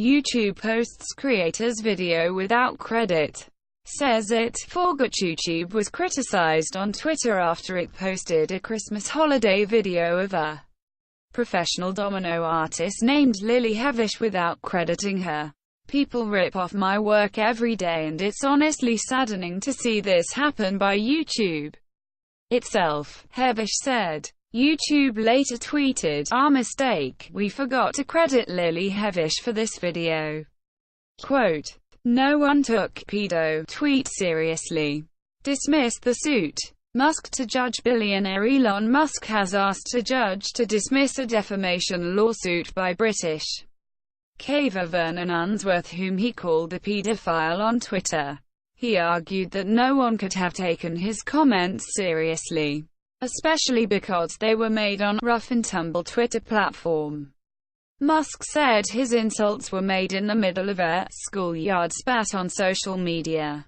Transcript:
YouTube posts creator's video without credit. Says it forgot YouTube was criticized on Twitter after it posted a Christmas holiday video of a professional domino artist named Lily Hevish without crediting her. People rip off my work every day and it's honestly saddening to see this happen by YouTube itself, Hevish said. YouTube later tweeted, "Our mistake, we forgot to credit Lily Hevish for this video." Quote, "No one took pedo tweet seriously. Dismissed the suit." Musk to judge. Billionaire Elon Musk has asked a judge to dismiss a defamation lawsuit by British caver Vernon Unsworth, whom he called a pedophile on Twitter. He argued that no one could have taken his comments seriously, especially because they were made on a rough-and-tumble Twitter platform. Musk said his insults were made in the middle of a schoolyard spat on social media.